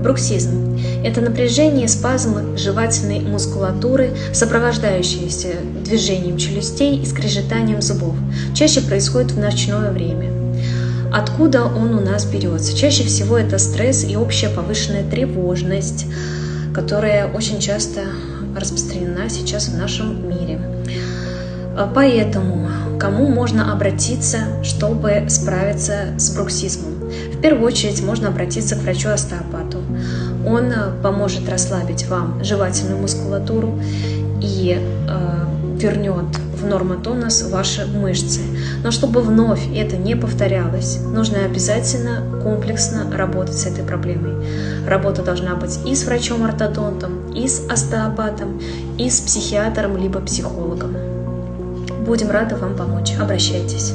Бруксизм – это напряжение и спазмы жевательной мускулатуры, сопровождающиеся движением челюстей и скрежетанием зубов. Чаще происходит в ночное время. Откуда он у нас берется? Чаще всего это стресс и общая повышенная тревожность, которая очень часто распространена сейчас в нашем мире. Поэтому кому можно обратиться, чтобы справиться с бруксизмом? В первую очередь можно обратиться к врачу-остеопату. Он поможет расслабить вам жевательную мускулатуру и вернет в нормотонус ваши мышцы. Но чтобы вновь это не повторялось, нужно обязательно комплексно работать с этой проблемой. Работа должна быть и с врачом-ортодонтом, и с остеопатом, и с психиатром либо психологом. Будем рады вам помочь. Обращайтесь.